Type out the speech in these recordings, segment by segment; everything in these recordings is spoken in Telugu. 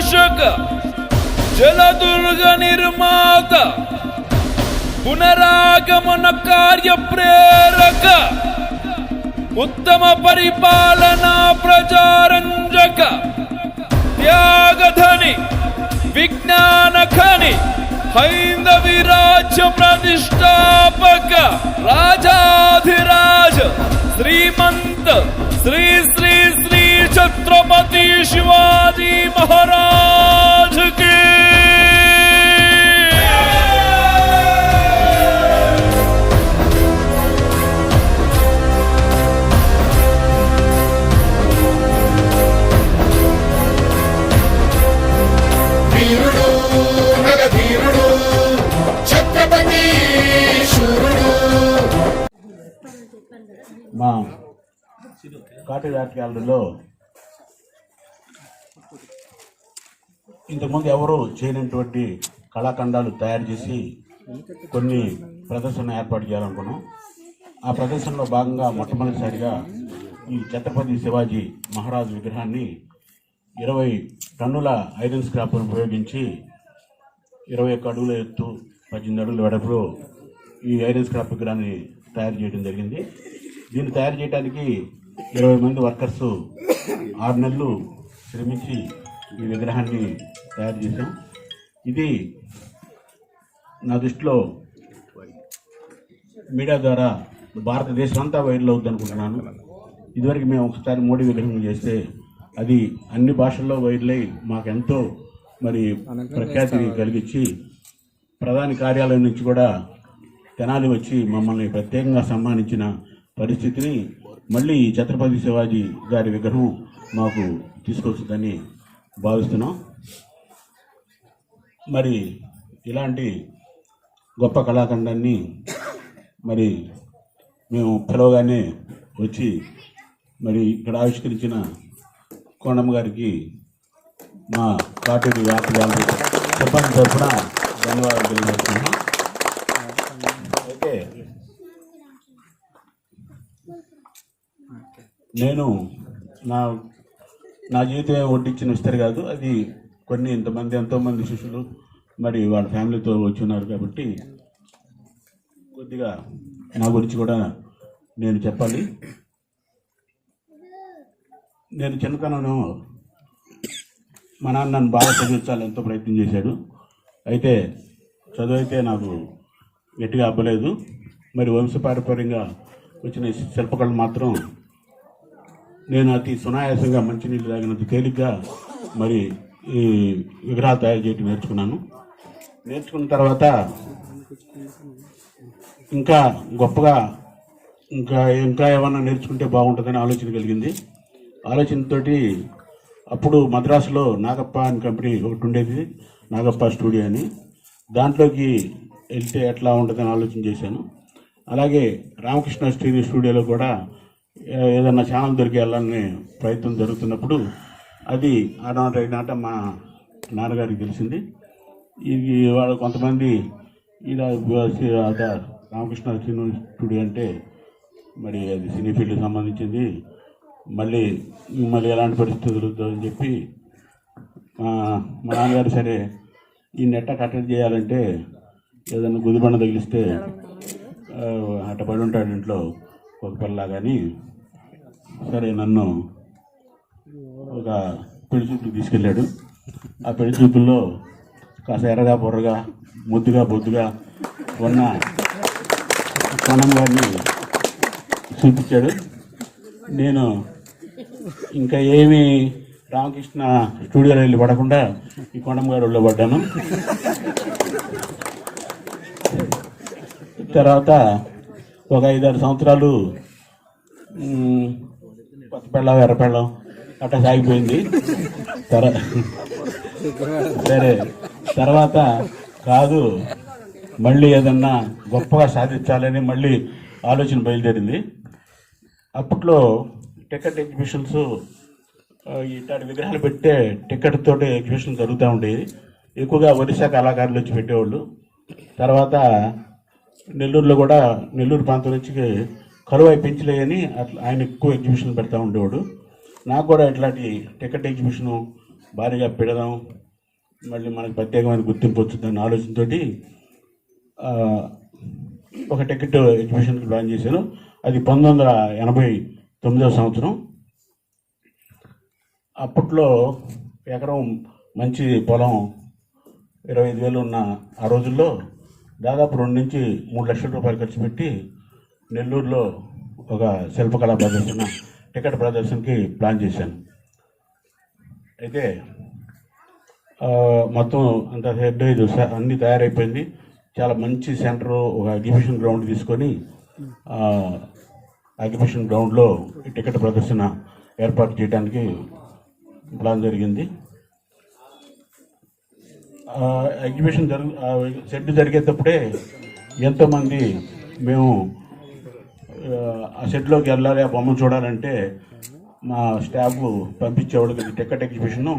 పోషక జలదుర్గ నిర్మాత పునరాగమన కార్య ప్రేరక ఉత్తమ పరిపాలనా ప్రజారంజక త్యాగధని విజ్ఞాన ఖని హైందవి రాజ్య ప్రతిష్టాపక రాజాధిరాజ శ్రీమంత శ్రీ శ్రీ శ్రీ ఛత్రపతి శివాజీ మహారాజ్ కి మా కాటేజ్ ఆర్ట్ గ్యాలరీలో ఇంతకుముందు ఎవరు చేయనటువంటి కళాఖండాలు తయారు చేసి కొన్ని ప్రదర్శన ఏర్పాటు చేయాలనుకున్నాం. ఆ ప్రదర్శనలో భాగంగా మొట్టమొదటిసారిగా ఈ ఛత్రపతి శివాజీ మహారాజ్ విగ్రహాన్ని 20 టన్నుల ఐరన్ స్క్రాప్ను ఉపయోగించి 21 అడుగుల ఎత్తు 18 అడుగుల వెడపులో ఈ ఐరన్ స్క్రాప్ విగ్రహాన్ని తయారు చేయడం జరిగింది. దీన్ని తయారు చేయడానికి 20 మంది వర్కర్స్ 6 నెలలు శ్రమించి ఈ విగ్రహాన్ని తయారు చేశాం. ఇది నా దృష్టిలో మీడియా ద్వారా భారతదేశం అంతా వైరల్ అవుతుంది అనుకుంటున్నాను. ఇదివరకు మేము ఒకసారి మోడీ విగ్రహం చేస్తే అది అన్ని భాషల్లో వైరల్ అయి మాకెంతో మరి ప్రఖ్యాతి కలిగించి ప్రధాని కార్యాలయం నుంచి కూడా తెనాలి వచ్చి మమ్మల్ని ప్రత్యేకంగా సన్మానించిన పరిస్థితిని మళ్ళీ ఛత్రపతి శివాజీ గారి విగ్రహం మాకు తీసుకొస్తుందని భావిస్తున్నాం. మరి ఇలాంటి గొప్ప కళాఖండాన్ని మరి మేము పిలవగానే వచ్చి మరి ఇక్కడ ఆవిష్కరించిన కోణమ్మ గారికి మా కాటేజ్ ఆర్ట్ గ్యాలరీ సిబ్బంది తరఫున ధన్యవాదాలు తెలియజేస్తున్నాం. అయితే నేను నా జీవితమే వడ్డించిన విస్తరి కాదు, అది కొన్ని ఎంతోమంది శిష్యులు మరి వాళ్ళ ఫ్యామిలీతో వచ్చి ఉన్నారు కాబట్టి కొద్దిగా నా గురించి కూడా నేను చెప్పాలి. నేను చిన్నతనంలో మా నాన్న నన్ను బాగా చదివించాలి ఎంతో ప్రయత్నం చేశాడు. అయితే చదువు అయితే నాకు గట్టిగా అవ్వలేదు. మరి వంశపారంపర్యంగా వచ్చిన శిల్పకళలు మాత్రం నేను అతి సునాయాసంగా మంచినీళ్ళు తాగినంత తేలిగ్గా మరి ఈ విగ్రహాలు తయారు చేయడం నేర్చుకున్న తర్వాత ఇంకా గొప్పగా ఇంకా ఏమన్నా నేర్చుకుంటే బాగుంటుందని ఆలోచన కలిగింది. ఆలోచనతోటి అప్పుడు మద్రాసులో నాగప్ప అని కంపెనీ ఒకటి ఉండేది, నాగప్ప స్టూడియో అని. దాంట్లోకి వెళ్తే ఎట్లా ఉంటుందని ఆలోచన చేశాను. అలాగే రామకృష్ణ స్టూడియోలో కూడా ఏదన్నా ఛానల్ దొరికి వెళ్ళాలని ప్రయత్నం జరుగుతున్నప్పుడు అది ఆనాట మా నాన్నగారికి తెలిసింది. ఇది వాళ్ళు కొంతమంది ఇలా రామకృష్ణ స్టూడియో అంటే మరి అది సినీ ఫీల్డ్కి సంబంధించింది, మళ్ళీ ఎలాంటి పరిస్థితి జరుగుతుందని చెప్పి మా నాన్నగారు సరే ఈ నెట్ట కట్టడి చేయాలంటే ఏదన్నా గుదిబండ తగిలిస్తే అట్ట పడి ఉంటాడు ఇంట్లో ఒక పిల్లలాగాని సరే నన్ను ఒక పెళ్లి చూపులకు తీసుకెళ్ళాడు. ఆ పెళ్లి చూపుల్లో కాస్త ఎర్రగా బొర్రగా ముద్దుగా బొద్దుగా ఉన్న కోణం గారిని చూపించాడు. నేను ఇంకా ఏమీ రామకృష్ణ స్టూడియోలో వెళ్ళి పడకుండా ఈ కోణం గారి ఒళ్ళో పడ్డాను. తర్వాత ఒక 5-6 సంవత్సరాలు పచ్చపెళ్ళం ఎర్రపెళ్ళం అట్లా సాగిపోయింది. సరే తర్వాత కాదు మళ్ళీ ఏదన్నా గొప్పగా సాధించాలని మళ్ళీ ఆలోచన బయలుదేరింది. అప్పట్లో టికెట్ ఎగ్జిబిషన్స్ ఇట్లాంటి విగ్రహాలు పెట్టే టికెట్ తోటి ఎగ్జిబిషన్ జరుగుతూ ఉండేది. ఎక్కువగా ఒరిస్సా కళాకారులు వచ్చి పెట్టేవాళ్ళు. తర్వాత నెల్లూరులో కూడా నెల్లూరు ప్రాంతం నుంచి కరువై పెంచలేని అట్లా ఆయన ఎక్కువ ఎగ్జిబిషన్ పెడతా ఉండేవాడు. నాకు కూడా ఇట్లాంటి టికెట్ ఎగ్జిబిషను భారీగా పెడదాం, మళ్ళీ మనకు ప్రత్యేకమైన గుర్తింపు వచ్చిందన్న ఆలోచనతో ఒక టికెట్ ఎగ్జిబిషన్కి ప్లాన్ చేశాను. అది 1989 సంవత్సరం. అప్పట్లో ఎకరం మంచి పొలం 25,000 ఉన్న ఆ రోజుల్లో దాదాపు 2 నుంచి 3 లక్షల రూపాయలు ఖర్చు పెట్టి నెల్లూరులో ఒక శిల్పకళా ప్రదర్శన, టికెట్ ప్రదర్శనకి ప్లాన్ చేశాను. అయితే మొత్తం అంత హెడ్ అన్నీ తయారైపోయింది. చాలా మంచి సెంటర్, ఒక ఎగ్జిబిషన్ గ్రౌండ్ తీసుకొని ఎగ్జిబిషన్ గ్రౌండ్లో టికెట్ ప్రదర్శన ఏర్పాటు చేయడానికి ప్లాన్ జరిగింది. ఎగ్జిబిషన్ షెడ్ జరిగేటప్పుడే ఎంతోమంది మేము ఆ షెడ్లోకి వెళ్ళాలి, ఆ బొమ్మ చూడాలంటే మా స్టాఫ్ పంపించేవాళ్ళకి టికెట్ ఎగ్జిబిషను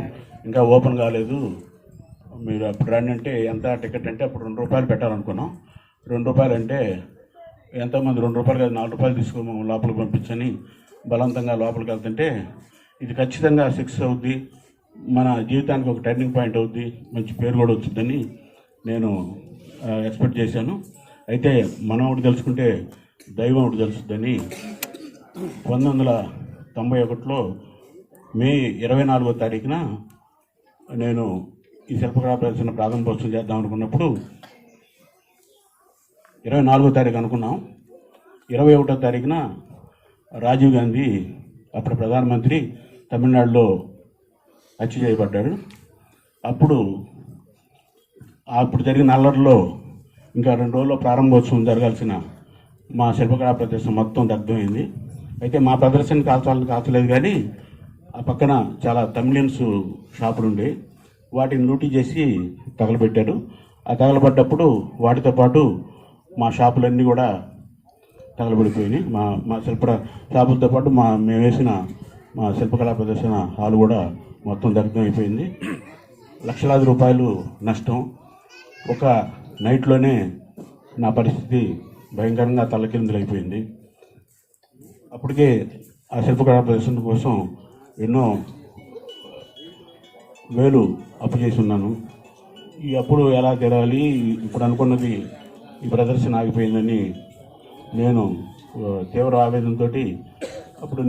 ఇంకా ఓపెన్ కాలేదు, మీరు అప్పుడు రండి అంటే ఎంత టికెట్ అంటే అప్పుడు ₹2 పెట్టాలనుకున్నాం. ₹2 అంటే ఎంతోమంది ₹2 కాదు ₹4 తీసుకొని లోపలికి పంపించని బలవంతంగా లోపలికి వెళ్తుంటే ఇది ఖచ్చితంగా సక్సెస్ అవుద్ది, మన జీవితానికి ఒక టర్నింగ్ పాయింట్ అవుద్ది, మంచి పేరు కూడా వచ్చిందని నేను ఎక్స్పెక్ట్ చేశాను. అయితే మనం ఒకటి తెలుసుకుంటే దైవం ఒకటి తెలుస్తుందని 1991లో మే 24వ తారీఖున నేను ఈ శిల్పకళా ప్రదర్శన ప్రారంభోత్సవం చేద్దాం అనుకున్నప్పుడు 24వ తారీఖు అనుకున్నాం. 21వ తారీఖున రాజీవ్ గాంధీ అప్పుడు ప్రధానమంత్రి తమిళనాడులో హత్య చేయబడ్డాడు. అప్పుడు జరిగిన అల్లర్లో ఇంకా 2 రోజుల్లో ప్రారంభోత్సవం జరగాల్సిన మా శిల్పకళా ప్రదర్శన మొత్తం దగ్ధమైంది. అయితే మా ప్రదర్శన కాల్చలేదు, కానీ ఆ పక్కన చాలా తమిళియన్స్ షాపులు ఉండే వాటిని లూటీ చేసి తగలబెట్టారు. ఆ తగలబడ్డప్పుడు వాటితో పాటు మా షాపులన్నీ కూడా తగలబడిపోయినాయి. మా షాపులతో పాటు మేము వేసిన మా శిల్పకళా ప్రదర్శన హాల్ కూడా మొత్తం దగ్ధం అయిపోయింది. లక్షలాది రూపాయలు నష్టం. ఒక నైట్లోనే నా పరిస్థితి భయంకరంగా తలకిందులైపోయింది. అప్పటికే ఆ శిల్పకళా ప్రదర్శన కోసం ఎన్నో వేలు అప్పు చేసి ఉన్నాను. ఈ అప్పుడు ఎలా తెరాలి, ఇప్పుడు అనుకున్నది ఈ ప్రదర్శన ఆగిపోయిందని నేను తీవ్ర ఆవేదనతో అప్పుడు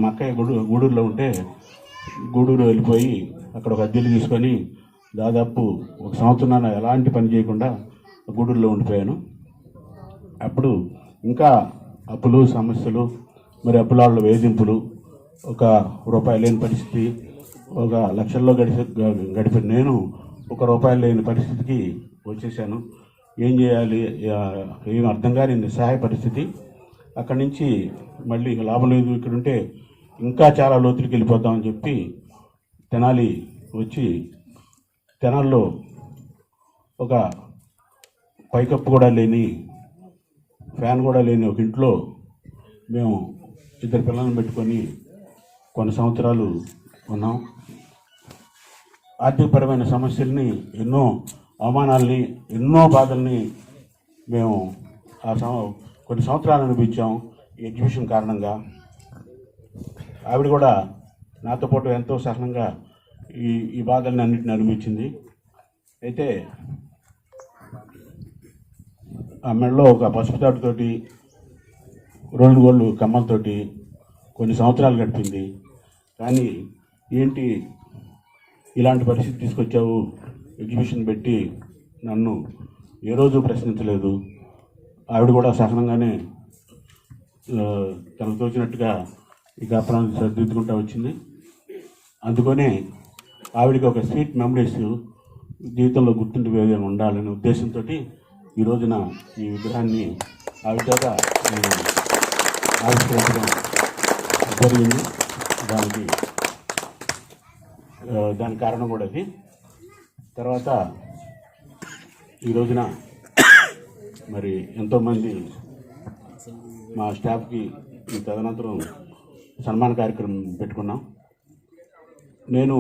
మా అక్కయ్య గూడూరులో ఉంటే గూడూరు వెళ్ళిపోయి అక్కడ ఒక అద్దెలు తీసుకొని దాదాపు 1 సంవత్సరం ఎలాంటి పని చేయకుండా గూడూరులో ఉండిపోయాను. అప్పుడు ఇంకా అప్పులు, సమస్యలు, మరి అప్పులాళ్ళ వేధింపులు, ఒక రూపాయి లేని పరిస్థితి, ఒక లక్షల్లో గడిపిన నేను ₹1 లేని పరిస్థితికి వచ్చేసాను. ఏం చేయాలి, ఏం అర్థం కాని నిస్సహాయ పరిస్థితి. అక్కడి నుంచి మళ్ళీ లాభం లేదు, ఇక్కడ ఉంటే ఇంకా చాలా లోతులకు వెళ్ళిపోతామని చెప్పి తెనాలి వచ్చి తెనాల్లో ఒక పైకప్పు కూడా లేని, ఫ్యాన్ కూడా లేని ఒక ఇంట్లో మేము 2 పిల్లలను పెట్టుకొని కొన్ని సంవత్సరాలు ఉన్నాం. ఆర్థికపరమైన సమస్యల్ని, ఎన్నో అవమానాల్ని, ఎన్నో బాధల్ని మేము కొన్ని సంవత్సరాలు అనిపించాం ఈ ఎగ్జిబిషన్ కారణంగా. ఆవిడ కూడా నాతో పాటు ఎంతో సహనంగా ఈ బాధల్ని అన్నింటిని అనిపించింది. అయితే ఆ మెడలో ఒక పసుపు తాటుతోటి 2 గోళ్ళు కమ్మలతోటి కొన్ని సంవత్సరాలు గడిపింది. కానీ ఏంటి ఇలాంటి పరిస్థితి తీసుకొచ్చావు, ఎగ్జిబిషన్ పెట్టి నన్ను ఏ రోజు ప్రశ్నించలేదు. ఆవిడ కూడా సహనంగానే తనకు తోచినట్టుగా ఈ గాపరాన్ని సరిదిద్దుకుంటూ వచ్చింది. అందుకనే ఆవిడకి ఒక స్వీట్ మెమరీస్ జీవితంలో గుర్తుండిపోయేది ఉండాలనే ఉద్దేశంతో ఈ రోజున ఈ విగ్రహాన్ని ఆవిడగా ఆవిష్కరించడం జరిగింది. దాని కారణం కూడా అది. తర్వాత ఈ రోజున మరి ఎంతోమంది మా స్టాఫ్కి ఈ తదనంతరం సన్మాన కార్యక్రమం పెట్టుకున్నాం. నేను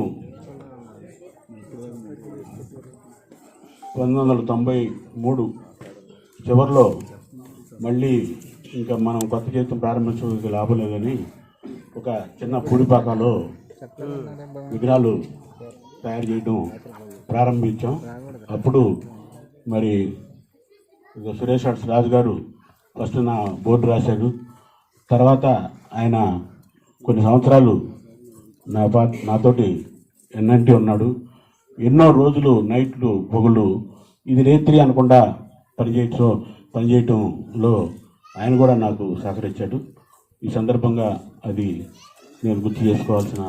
1993 చివరిలో మళ్ళీ ఇంకా మనం కొత్త జీవితం ప్రారంభించడానికి లాభం లేదని ఒక చిన్న పూడిపాకలో విగ్రహాలు తయారు చేయడం ప్రారంభించాం. అప్పుడు మరి సురేష్ ఆర్ట్స్ రాజు గారు ఫస్ట్ నా బోర్డు రాశాడు. తర్వాత ఆయన కొన్ని సంవత్సరాలు నాతోటి ఎన్నంటి ఉన్నాడు. ఎన్నో రోజులు నైట్లు పొగులు ఇది రేత్రి అనకుండా పనిచేయటంలో ఆయన కూడా నాకు సహకరించాడు. ఈ సందర్భంగా అది నేను గుర్తు చేసుకోవాల్సిన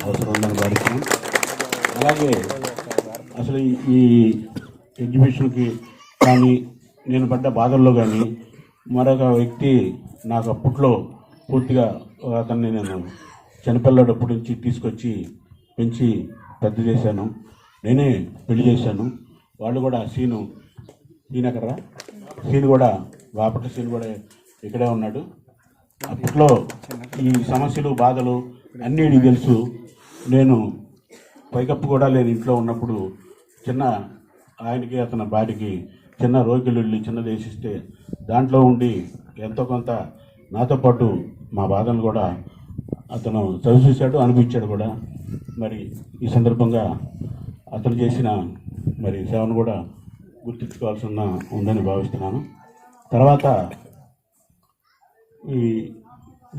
అవసరం ఉందని భావిస్తున్నాను. అలాగే అసలు ఈ ఎగ్జిబిషన్కి కానీ నేను పడ్డ బాధల్లో కానీ మరొక వ్యక్తి నాకు అప్పట్లో పూర్తిగా అతన్ని నేను చిన్నపిల్లడప్పటి నుంచి తీసుకొచ్చి పెంచి పెద్ద చేశాను. నేనే పెళ్లి చేశాను. వాళ్ళు కూడా సీను కూడా బాపట్ల సీను కూడా ఇక్కడే ఉన్నాడు. అప్పట్లో ఈ సమస్యలు బాధలు అన్నీ తెలుసు. నేను పైకప్పు కూడా లేని ఇంట్లో ఉన్నప్పుడు ఆయనకి అతని భార్యకి చిన్న రోగిళ్ళు చిన్నది వేసిస్తే దాంట్లో ఉండి ఎంతో కొంత నాతో పాటు మా బాధను కూడా అతను చదివేశాడు, అనిపించాడు కూడా. మరి ఈ సందర్భంగా అతను చేసిన మరి సేవను కూడా గుర్తించుకోవాల్సి ఉందని భావిస్తున్నాను. తర్వాత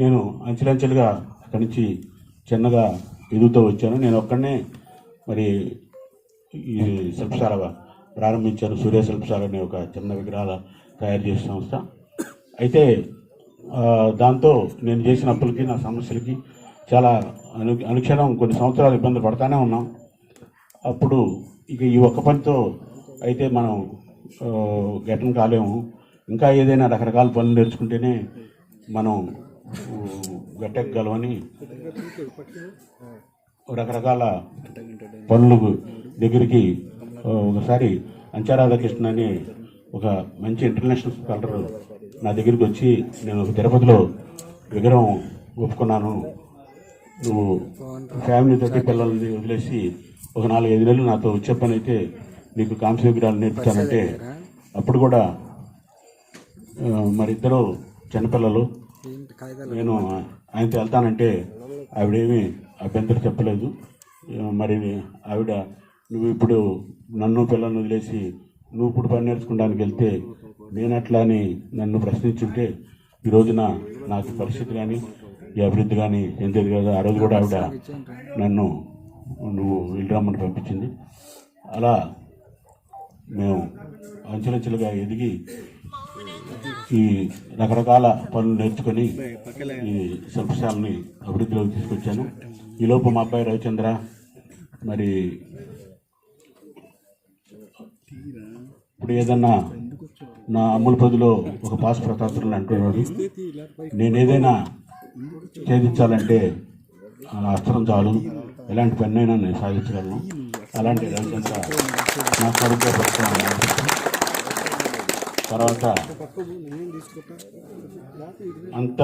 నేను అంచెలంచెలుగా అక్కడి నుంచి చిన్నగా ఎదుగుతూ వచ్చాను. నేను ఒక్కడనే మరి ఈ శిల్పశాల ప్రారంభించాను. సూర్య శిల్పశాల అనే ఒక చిన్న విగ్రహాల తయారు చేసే సంస్థ. అయితే దాంతో నేను చేసిన అప్పులకి నా సమస్యలకి చాలా అనుక్షణం కొన్ని సంవత్సరాలు ఇబ్బంది పడతానే ఉన్నాం. అప్పుడు ఇక ఈ ఒక్క పనితో అయితే మనం గట్టం కాలేము. ఇంకా ఏదైనా రకరకాల పనులు నేర్చుకుంటేనే మనం గట్టెక్కగలమని రకరకాల పనుల దగ్గరికి ఒకసారి అంచారాధాకృష్ణ అని ఒక మంచి ఇంటర్నేషనల్ స్కాలర్ నా దగ్గరికి వచ్చి, నేను తిరుపతిలో విగ్రహం ఒప్పుకున్నాను, నువ్వు ఫ్యామిలీతోటి పిల్లల్ని వదిలేసి ఒక 4-5 నెలలు నాతో వచ్చే పని అయితే నీకు కాంస్య విగ్రహాలు నేర్పుతానంటే, అప్పుడు కూడా మరిద్దరు చిన్నపిల్లలు, నేను ఆయనతో వెళ్తానంటే ఆవిడేమీ అభ్యంతరం చెప్పలేదు. మరి ఆవిడ నువ్వు ఇప్పుడు నన్ను పిల్లల్ని వదిలేసి నువ్వు ఇప్పుడు పని నేర్చుకోవడానికి వెళ్తే నేనట్లా అని నన్ను ప్రశ్నించుంటే ఈ రోజున నాకు పరిస్థితి కానీ ఈ అభివృద్ధి కానీ చెందేది కదా. ఆ రోజు కూడా ఆవిడ నువ్వు వెళ్ళరమ్మని పంపించింది. అలా మేము అంచెలంచెలుగా ఎదిగి ఈ రకరకాల పనులు నేర్చుకొని ఈ శిల్పశాలని అభివృద్ధిలోకి తీసుకొచ్చాను. ఈలోపు మా అబ్బాయి రవిచంద్ర మరి ఇప్పుడు ఏదన్నా నా అమ్ముల పదిలో ఒక పాస్ ప్రతాపులు అంటున్నాడు. నేనేదైనా ఛేదించాలంటే అస్త్రం చాలు, ఎలాంటి పన్నైనా నేను సాధించగలను. అలాంటి రవిచంద్ర నా కొడుకుగా పడుతున్నాను. తర్వాత అంత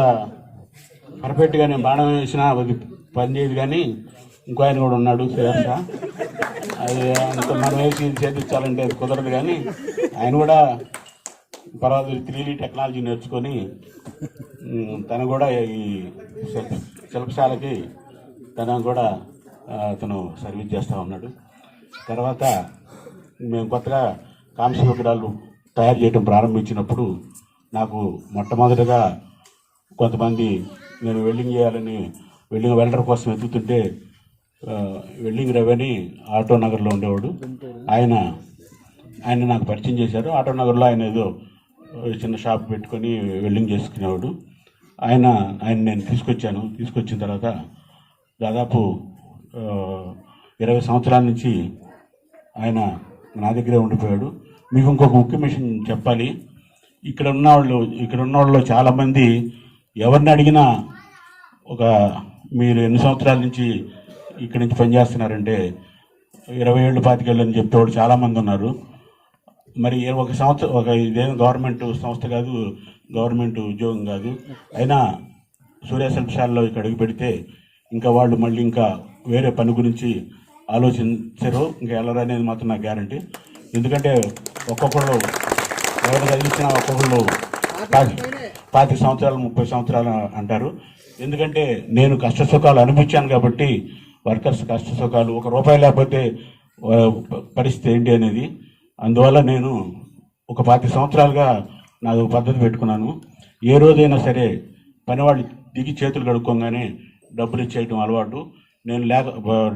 పర్ఫెక్ట్గా నేను బాణం వేసినా అది పనిచేయదు. కానీ ఇంకో ఆయన కూడా ఉన్నాడు శ్రేష్ట, అది అంత మనం వేసి చేయించాలంటే అది కుదరదు. కానీ ఆయన కూడా తర్వాత 3D టెక్నాలజీ నేర్చుకొని తను కూడా ఈ శిల్పశాలకి కూడా అతను సర్వీస్ చేస్తూ ఉన్నాడు. తర్వాత మేము కొత్తగా కాంస్య విగ్రహాలు తయారు చేయడం ప్రారంభించినప్పుడు నాకు మొట్టమొదటిగా కొంతమంది నేను వెల్డింగ్ చేయాలని వెల్డర్ కోసం వెతుకుతుంటే వెల్డింగ్ రవి ఆటో నగర్లో ఉండేవాడు. ఆయన నాకు పరిచయం చేశారు. ఆటో నగర్లో ఆయన ఏదో చిన్న షాప్ పెట్టుకొని వెల్డింగ్ చేసుకునేవాడు. ఆయన నేను తీసుకొచ్చిన తర్వాత దాదాపు 20 సంవత్సరాల నుంచి ఆయన నా దగ్గరే ఉండిపోయాడు. మీకు ఇంకొక ముఖ్య విషయం చెప్పాలి. ఇక్కడ ఉన్న వాళ్ళు చాలామంది ఎవరిని అడిగినా మీరు ఎన్ని సంవత్సరాల నుంచి ఇక్కడి నుంచి పనిచేస్తున్నారంటే 20 ఏళ్ళు 25 ఏళ్ళు అని చెప్పేవాడు చాలామంది ఉన్నారు. మరి ఇదేం గవర్నమెంట్ సంస్థ కాదు, గవర్నమెంట్ ఉద్యోగం కాదు. అయినా సూర్య శిల్పశాలలో ఇక్కడ అడుగు పెడితే ఇంకా వాళ్ళు మళ్ళీ ఇంకా వేరే పని గురించి ఆలోచించరు, ఇంకా వెళ్ళరు అనేది మాత్రం నా గ్యారంటీ. ఎందుకంటే ఒక్కొక్కళ్ళు ఎవరు చదివించినా ఒక్కొక్కళ్ళు 25 సంవత్సరాలు 30 సంవత్సరాలు అంటారు. ఎందుకంటే నేను కష్ట సుఖాలు అనిపించాను కాబట్టి వర్కర్స్ కష్ట సుఖాలు, ₹1 లేకపోతే పరిస్థితి ఏంటి అనేది. అందువల్ల నేను ఒక 25 సంవత్సరాలుగా నాది పద్ధతి పెట్టుకున్నాను. ఏ రోజైనా సరే పనివాళ్ళు దిగి చేతులు కడుక్కోగానే డబ్బులు ఇచ్చేయటం అలవాటు. నేను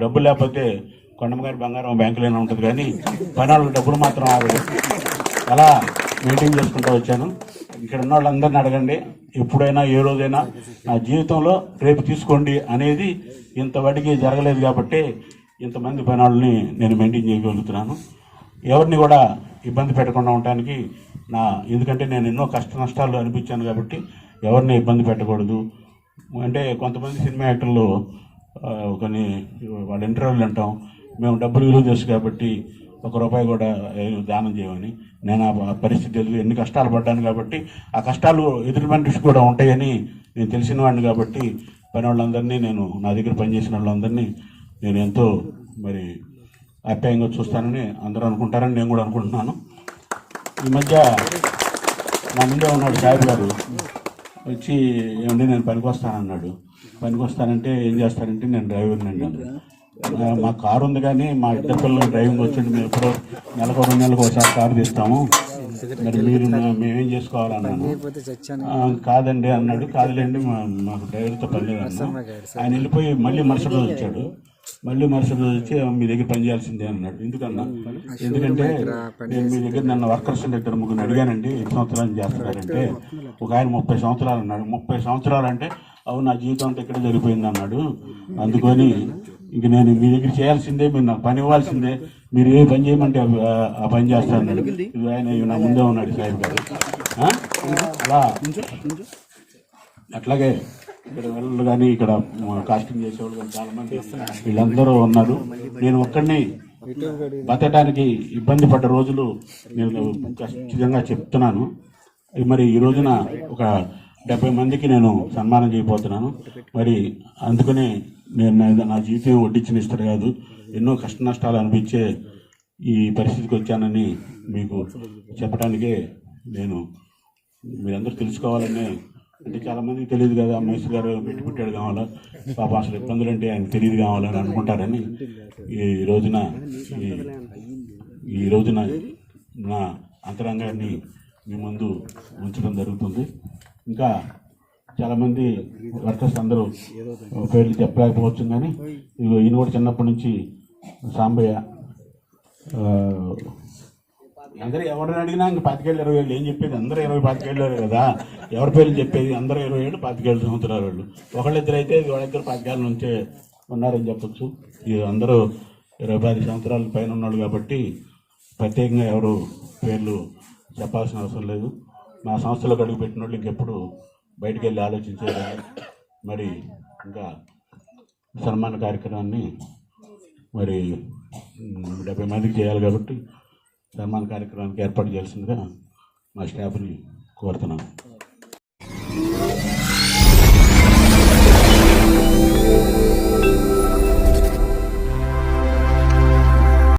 డబ్బులు లేకపోతే కొండమగారి బంగారం బ్యాంకులోనే ఉంటుంది, కానీ పనివాళ్ళకి డబ్బులు మాత్రం ఆగదు. అలా మెయింటైన్ చేసుకుంటూ వచ్చాను. ఇక్కడ ఉన్న వాళ్ళందరినీ అడగండి, ఎప్పుడైనా ఏ రోజైనా నా జీవితంలో రేపు తీసుకోండి అనేది ఇంతవరకు జరగలేదు. కాబట్టి ఇంతమంది పనివాళ్ళని నేను మెయింటైన్ చేయగలుగుతున్నాను. ఎవరిని కూడా ఇబ్బంది పెట్టకుండా ఉండటానికి ఎందుకంటే నేను ఎన్నో కష్ట నష్టాలు అనిపించాను కాబట్టి ఎవరిని ఇబ్బంది పెట్టకూడదు. అంటే కొంతమంది సినిమా యాక్టర్లు కొన్ని వాళ్ళ ఇంటర్వ్యూలు అంటాం, మేము డబ్బులు విలువ తెలుసు కాబట్టి ₹1 కూడా దానం చేయమని. నేను ఆ పరిస్థితి తెలుసు, ఎన్ని కష్టాలు పడ్డాను కాబట్టి ఆ కష్టాలు ఎదుటి మనిషికి కూడా ఉంటాయని నేను తెలిసిన వాడిని. కాబట్టి పని వాళ్ళందరినీ, నా దగ్గర పనిచేసిన వాళ్ళందరినీ నేను ఎంతో ఆప్యాయంగా చూస్తానని అందరూ అనుకుంటారని నేను కూడా అనుకుంటున్నాను. ఈ మధ్య నా ముందే ఉన్నాడు సాహిబ్ గారు, వచ్చి ఏమంటే నేను పనికి వస్తానన్నాడు. పనికి వస్తానంటే ఏం చేస్తానంటే నేను డ్రైవర్ని అండి. మా కారు ఉంది, కానీ మా ఇద్దరు పిల్లలు డ్రైవింగ్ వచ్చింది. మేము ఎప్పుడో నెలకు 2 నెలలకు ఒకసారి కారు తీస్తాము, మరి మేమేం చేసుకోవాలన్నాను. కాదండి అన్నాడు. కాదులేండి, మాకు డ్రైవర్తో పని లేదన్నా. ఆయన వెళ్ళిపోయి మళ్ళీ మరుసటి రోజు వచ్చాడు. మరుసటి రోజు వచ్చి మీ దగ్గర పని చేయాల్సిందే అన్నాడు. ఎందుకన్నా? ఎందుకంటే నేను మీ దగ్గర నన్ను వర్కర్స్ 2-3 అడిగానండి, ఎన్ని సంవత్సరాలు చేస్తున్నారంటే ఒక ఆయన 30 సంవత్సరాలు అన్నాడు. 30 సంవత్సరాలు అంటే అవును, నా జీవితం అంతా ఇక్కడే జరిగిపోయింది అన్నాడు. అందుకని ఇంక నేను మీ దగ్గర చేయాల్సిందే, మీరు నాకు పని ఇవ్వాల్సిందే, మీరు ఏ పని చేయమంటే ఆ పని చేస్తా అన్నాడు. ఇది ఆయన నా ముందే ఉన్నాడు సాహిబ్ గారు. అలా అట్లాగే ఇక్కడ వాళ్ళు కానీ ఇక్కడ కాస్టింగ్ చేసేవాళ్ళు కానీ చాలామంది వీళ్ళందరూ ఉన్నారు. నేను ఒక్కడిని బతకడానికి ఇబ్బంది పడ్డ రోజులు నేను ఖచ్చితంగా చెప్తున్నాను. మరి ఈ రోజున ఒక 70 మందికి నేను సన్మానం చేయబోతున్నాను. మరి అందుకనే నేను నా జీవితం వడ్డించిన ఇస్తారు కాదు, ఎన్నో కష్ట నష్టాలు అనిపించే ఈ పరిస్థితికి వచ్చానని మీకు చెప్పడానికే నేను మీరందరూ తెలుసుకోవాలని. అంటే చాలామందికి తెలియదు కదా, మహేష్ గారు పెట్టాడు కావాలా, పాప అసలు ఇబ్బందులు అంటే ఆయన తెలియదు కావాలని అనుకుంటారని ఈ రోజున నా అంతరంగాన్ని మీ ముందు ఉంచడం జరుగుతుంది. ఇంకా చాలామంది వర్కర్స్ అందరూ పేర్లు చెప్పలేకపోవచ్చు, కానీ ఈయన కూడా చిన్నప్పటి నుంచి సాంబయ్య, అందరూ ఎవరిని అడిగినా ఇంక 25-20 ఏం చెప్పేది, అందరూ 20-25 కదా, ఎవరి పేర్లు చెప్పేది, అందరూ 27-25 సంవత్సరాల వాళ్ళు. ఒకళ్ళిద్దరు అయితే వాళ్ళిద్దరు 25 నుంచే ఉన్నారని చెప్పచ్చు. అందరూ 25 సంవత్సరాల పైన ఉన్నాడు కాబట్టి ప్రత్యేకంగా ఎవరు పేర్లు చెప్పాల్సిన అవసరం లేదు. మా సంస్థలో అడుగు పెట్టిన వాళ్ళు ఇంకెప్పుడు బయటికి వెళ్ళి ఆలోచించేది. మరి ఇంకా సన్మాన కార్యక్రమాన్ని మరి 70 మందికి చేయాలి కాబట్టి సన్మాన కార్యక్రమానికి ఏర్పాటు చేయాల్సిందిగా మా స్టాఫ్ని కోరుతున్నాను.